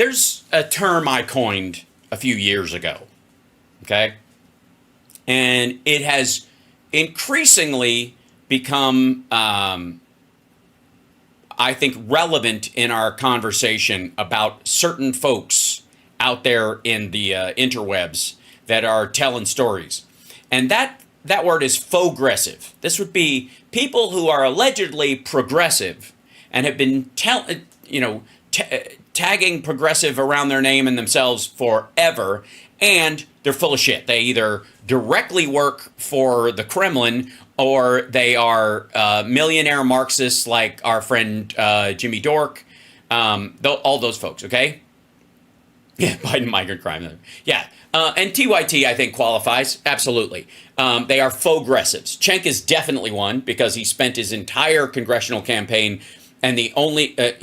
there's a term I coined a few years ago, okay? And it has increasingly become, I think, relevant in our conversation about certain folks out there in the interwebs that are telling stories. And that word is fauxgressive. This would be people who are allegedly progressive and have been tagging progressive around their name and themselves forever, and they're full of shit. They either directly work for the Kremlin or they are millionaire Marxists like our friend Jimmy Dork, all those folks, okay? Yeah, Biden migrant crime. Yeah, and TYT I think qualifies, absolutely. They are fauxgressives. Cenk is definitely one because he spent his entire congressional campaign and he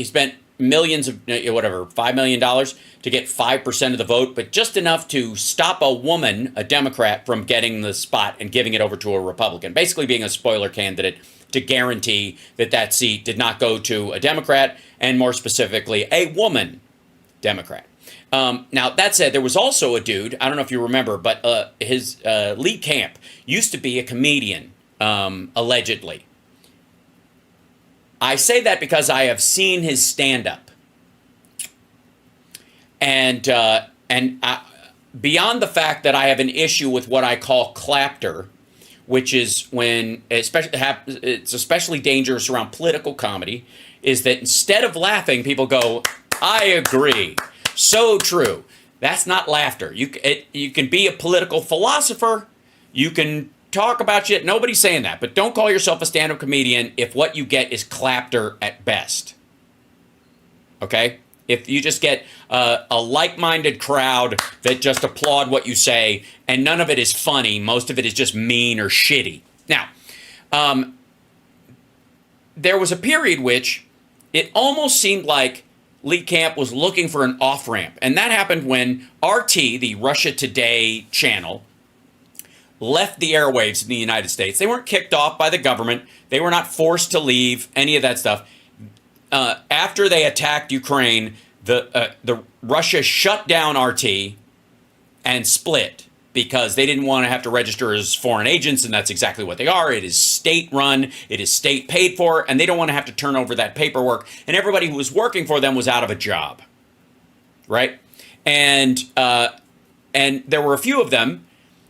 spent millions of, $5 million to get 5% of the vote, but just enough to stop a woman, a Democrat, from getting the spot and giving it over to a Republican, basically being a spoiler candidate to guarantee that seat did not go to a Democrat, and more specifically, a woman Democrat. Now, that said, there was also a dude, I don't know if you remember, but his Lee Camp used to be a comedian, allegedly. I say that because I have seen his stand-up. And beyond the fact that I have an issue with what I call clapter, which is when, it's especially dangerous around political comedy, is that instead of laughing, people go, I agree. So true. That's not laughter. You can be a political philosopher. You can talk about shit. Nobody's saying that. But don't call yourself a stand-up comedian if what you get is clapter at best. Okay? If you just get a like-minded crowd that just applaud what you say, and none of it is funny, most of it is just mean or shitty. Now, there was a period which it almost seemed like Lee Camp was looking for an off-ramp. And that happened when RT, the Russia Today channel, left the airwaves in the United States. They weren't kicked off by the government. They were not forced to leave, any of that stuff. After they attacked Ukraine, the Russia shut down RT and split because they didn't want to have to register as foreign agents, and that's exactly what they are. It is state-run, it is state-paid for, and they don't want to have to turn over that paperwork. And everybody who was working for them was out of a job, right? And there were a few of them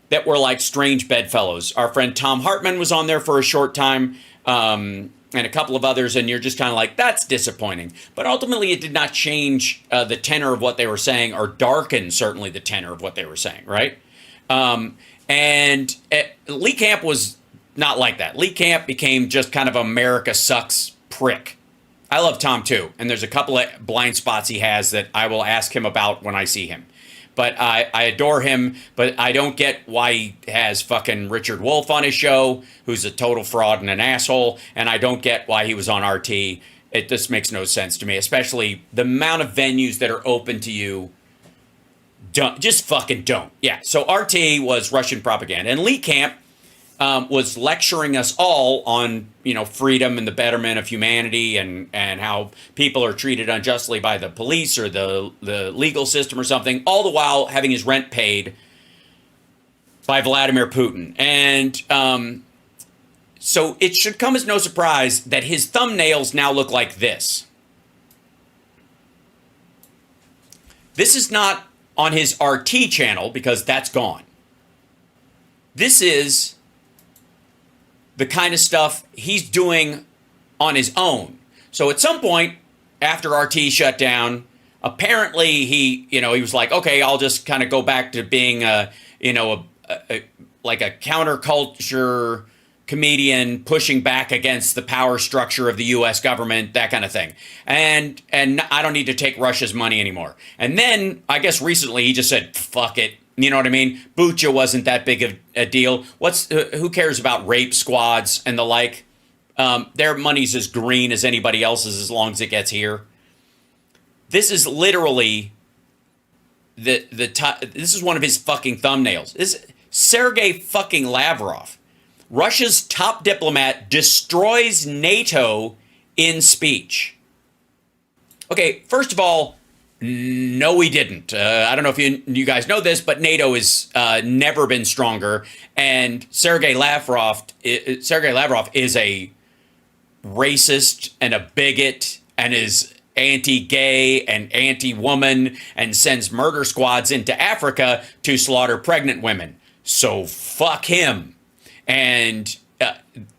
that were like strange bedfellows. Our friend Tom Hartman was on there for a short time, and a couple of others, and you're just kind of like, that's disappointing. But ultimately, it did not change the tenor of what they were saying, or darken, certainly, the tenor of what they were saying, right? Lee Camp was not like that. Lee Camp became just kind of America sucks prick. I love Tom, too, and there's a couple of blind spots he has that I will ask him about when I see him. But I adore him, but I don't get why he has fucking Richard Wolff on his show, who's a total fraud and an asshole, and I don't get why he was on RT. It just makes no sense to me, especially the amount of venues that are open to you. Just fucking don't. Yeah, so RT was Russian propaganda, and Lee Camp was lecturing us all on, freedom and the betterment of humanity and how people are treated unjustly by the police or the legal system or something, all the while having his rent paid by Vladimir Putin. And so it should come as no surprise that his thumbnails now look like this. This is not on his RT channel because that's gone. This is the kind of stuff he's doing on his own. So at some point after RT shut down, apparently he was like, okay, I'll just kind of go back to being like a counterculture comedian pushing back against the power structure of the U.S. government, that kind of thing. And I don't need to take Russia's money anymore. And then I guess recently he just said, fuck it. You know what I mean? Bucha wasn't that big of a deal. Who cares about rape squads and the like? Their money's as green as anybody else's as long as it gets here. This is literally this is one of his fucking thumbnails. This is Sergei fucking Lavrov, Russia's top diplomat, destroys NATO in speech. Okay, first of all, No, we didn't. I don't know if you guys know this, but NATO has never been stronger. And Sergei Lavrov is a racist and a bigot and is anti-gay and anti-woman and sends murder squads into Africa to slaughter pregnant women. So fuck him. And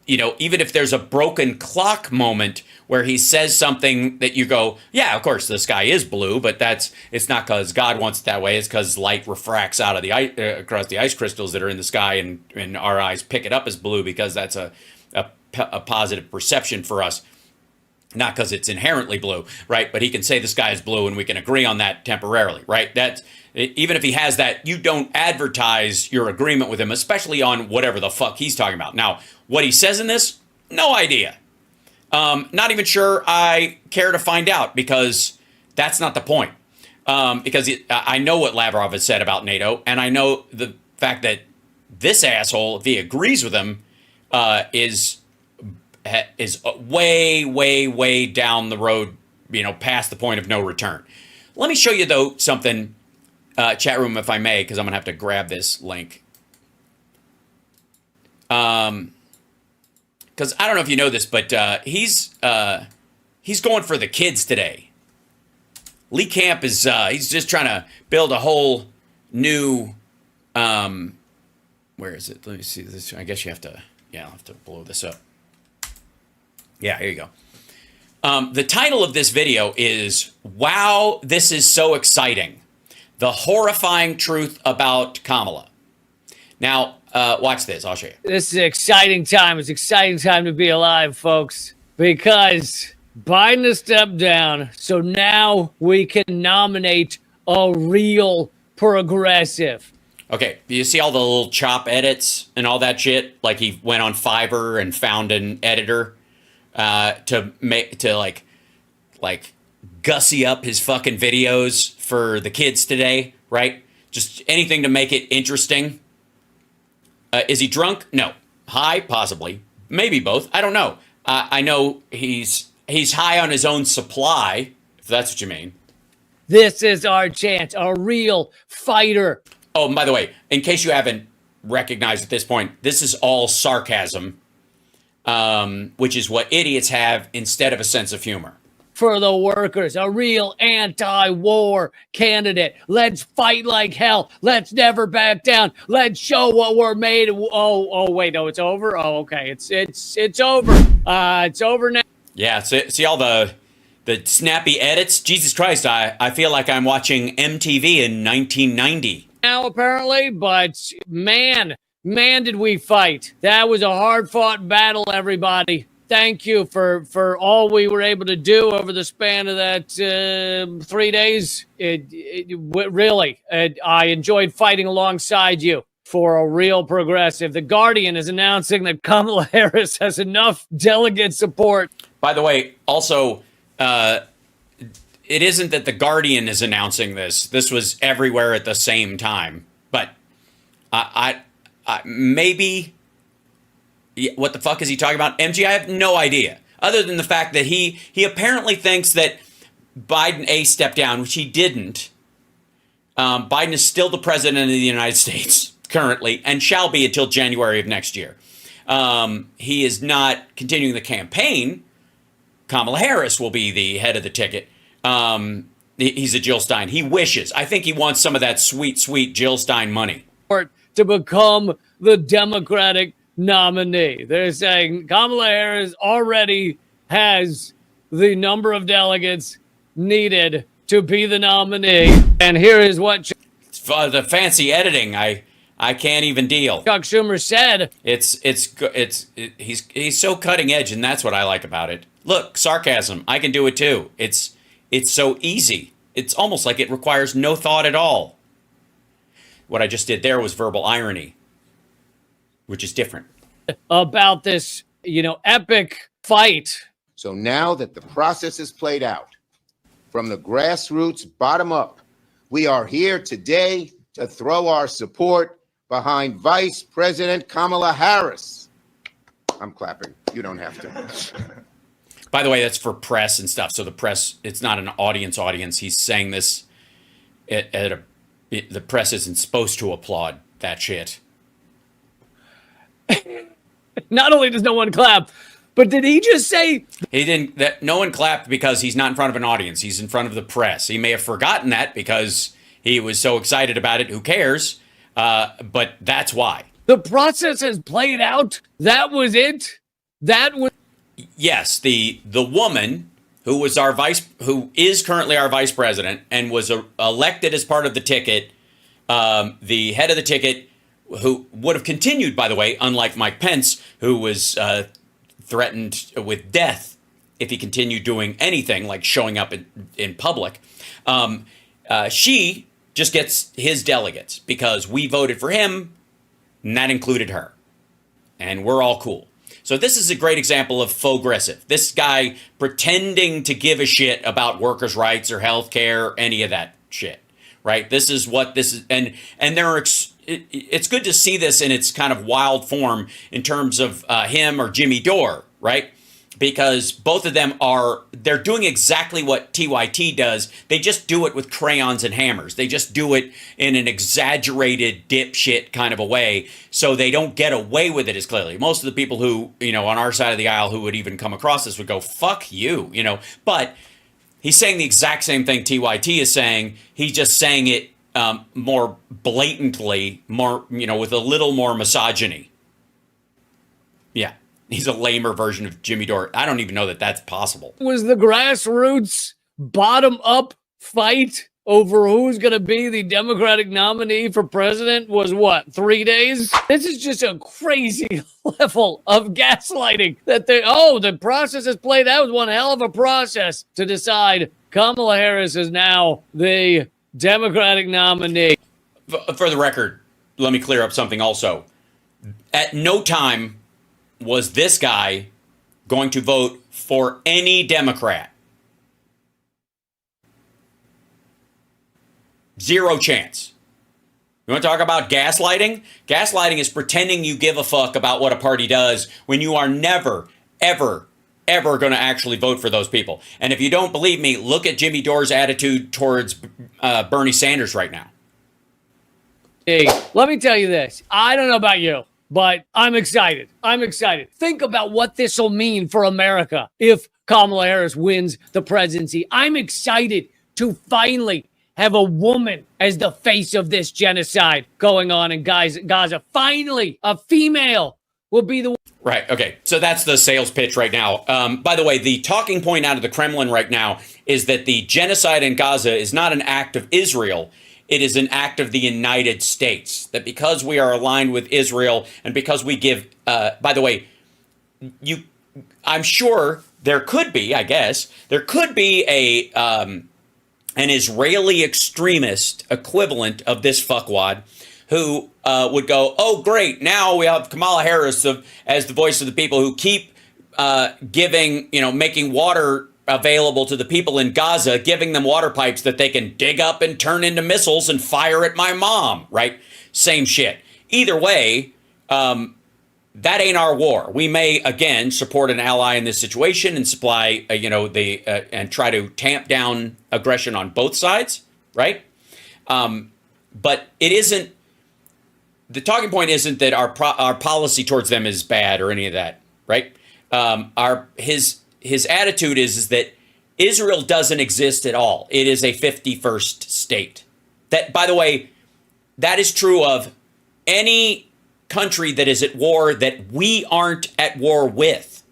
even if there's a broken clock moment where he says something that you go, yeah, of course the sky is blue, but it's not because God wants it that way. It's because light refracts out of the ice, across the ice crystals that are in the sky, and our eyes pick it up as blue because that's a positive perception for us, not because it's inherently blue, right? But he can say the sky is blue, and we can agree on that temporarily, right? That's even if he has that, you don't advertise your agreement with him, especially on whatever the fuck he's talking about. Now, what he says in this, no idea. Not even sure I care to find out, because that's not the point. Because I know what Lavrov has said about NATO, and I know the fact that this asshole, if he agrees with him, is way, way, way down the road, past the point of no return. Let me show you, though, something, chat room, if I may, because I'm going to have to grab this link. Because I don't know if you know this, but he's going for the kids today. Lee Camp is he's just trying to build a whole new. Where is it? Let me see this. I guess you have to. Yeah, I'll have to blow this up. Yeah, here you go. The title of this video is "Wow, this is so exciting: the horrifying truth about Kamala." Now, watch this. I'll show you. This is an exciting time. It's an exciting time to be alive, folks, because Biden has stepped down. So now we can nominate a real progressive. Okay, you see all the little chop edits and all that shit? Like he went on Fiverr and found an editor to gussy up his fucking videos for the kids today, right? Just anything to make it interesting. Is he drunk? No. High? Possibly. Maybe both. I don't know. I know he's high on his own supply, if that's what you mean. This is our chance. A real fighter. Oh, and by the way, in case you haven't recognized at this point, this is all sarcasm, which is what idiots have instead of a sense of humor. For the workers, a real anti-war candidate. Let's fight like hell. Let's never back down. Let's show what we're made of. Oh, wait, no, it's over. Oh, okay, it's over. It's over now. Yeah, see all the snappy edits. Jesus Christ, I feel like I'm watching MTV in 1990. Now, apparently, but man, did we fight. That was a hard-fought battle, everybody. Thank you for all we were able to do over the span of that 3 days. Really, I enjoyed fighting alongside you for a real progressive. The Guardian is announcing that Kamala Harris has enough delegate support. By the way, also, it isn't that the Guardian is announcing this. This was everywhere at the same time. But I maybe... What the fuck is he talking about? MG, I have no idea. Other than the fact that he apparently thinks that Biden stepped down, which he didn't. Biden is still the president of the United States currently and shall be until January of next year. He is not continuing the campaign. Kamala Harris will be the head of the ticket. He's a Jill Stein. He wishes. I think he wants some of that sweet, sweet Jill Stein money. To become the Democratic nominee. They're saying Kamala Harris already has the number of delegates needed to be the nominee. And here is what the fancy editing, I can't even deal. Chuck Schumer said. He's so cutting edge, and that's what I like about it. Look, sarcasm. I can do it too. It's so easy. It's almost like it requires no thought at all. What I just did there was verbal irony, which is different. About this, epic fight. So now that the process is played out, from the grassroots bottom up, we are here today to throw our support behind Vice President Kamala Harris. I'm clapping. You don't have to. By the way, that's for press and stuff. So the press, it's not an audience. He's saying this the press isn't supposed to applaud that shit. Not only does no one clap, but did he just say he didn't? That no one clapped because he's not in front of an audience. He's in front of the press. He may have forgotten that because he was so excited about it. Who cares? But that's why. The process has played out. That was it. That was. Yes, the woman who is currently our vice president and was elected as part of the ticket, the head of the ticket, who would have continued, by the way, unlike Mike Pence, who was threatened with death if he continued doing anything like showing up in public. She just gets his delegates because we voted for him, and that included her. And we're all cool. So this is a great example of faux-gressive. This guy pretending to give a shit about workers' rights or health care, any of that shit, right? This is what this is. And it's good to see this in its kind of wild form in terms of him or Jimmy Dore, right? Because both of them they're doing exactly what TYT does. They just do it with crayons and hammers. They just do it in an exaggerated dipshit kind of a way, so they don't get away with it as clearly. Most of the people who, on our side of the aisle who would even come across this would go, fuck you, But he's saying the exact same thing TYT is saying. He's just saying it more blatantly, more, with a little more misogyny. Yeah. He's a lamer version of Jimmy Dore. I don't even know that that's possible. Was the grassroots bottom-up fight over who's going to be the Democratic nominee for president was what, 3 days? This is just a crazy level of gaslighting that the process has played out. It was one hell of a process to decide Kamala Harris is now the Democratic nominee. For the record, let me clear up something also. At no time was this guy going to vote for any Democrat? Zero chance. You want to talk about gaslighting? Gaslighting is pretending you give a fuck about what a party does when you are never, ever, ever going to actually vote for those people. And if you don't believe me, look at Jimmy Dore's attitude towards Bernie Sanders right now. Hey, let me tell you this. I don't know about you, but I'm excited. Think about what this will mean for America if Kamala Harris wins the presidency. I'm excited to finally have a woman as the face of this genocide going on in Gaza. Finally, a female will be the one. Right. Okay. So that's the sales pitch right now. By the way, the talking point out of the Kremlin right now is that the genocide in Gaza is not an act of Israel. It is an act of the United States, that because we are aligned with Israel and because we give, by the way, I'm sure there could be an Israeli extremist equivalent of this fuckwad who would go, oh, great, now we have Kamala Harris as the voice of the people who keep making water available to the people in Gaza, giving them water pipes that they can dig up and turn into missiles and fire at my mom, right? Same shit. Either way, that ain't our war. We may, again, support an ally in this situation and supply, and try to tamp down aggression on both sides, right? But it isn't, the talking point isn't that our policy towards them is bad or any of that, right? His attitude is that Israel doesn't exist at all. It is a 51st state. That, by the way, that is true of any country that is at war that we aren't at war with.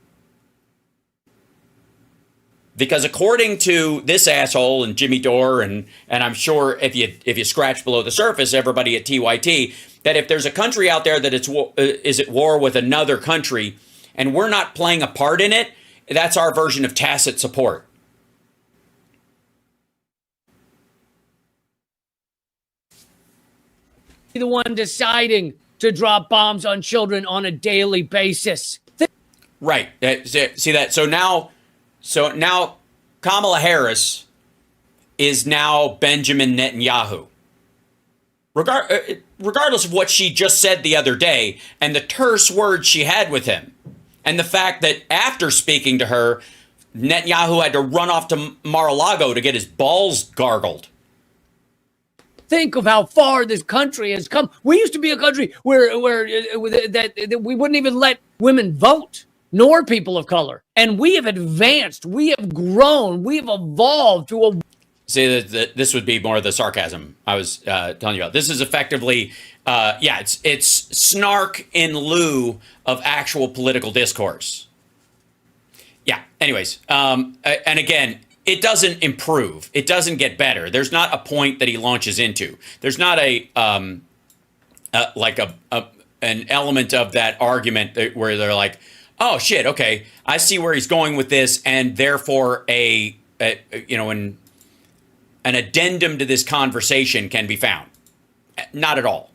Because according to this asshole and Jimmy Dore, and I'm sure if you scratch below the surface, everybody at TYT, that if there's a country out there that is at war with another country and we're not playing a part in it, that's our version of tacit support. The one deciding to drop bombs on children on a daily basis. Right. See that? So now Kamala Harris is now Benjamin Netanyahu. Regardless of what she just said the other day and the terse words she had with him, and the fact that after speaking to her, Netanyahu had to run off to Mar-a-Lago to get his balls gargled. Think of how far this country has come. We used to be a country where that we wouldn't even let women vote, nor people of color. And we have advanced, we have grown, we have evolved to a... See, this would be more of the sarcasm I was telling you about. This is effectively, it's snark in lieu of actual political discourse. Yeah, anyways, and again, it doesn't improve. It doesn't get better. There's not a point that he launches into. There's not an element of that argument where they're like, oh shit, okay, I see where he's going with this, and therefore an addendum to this conversation can be found. Not at all.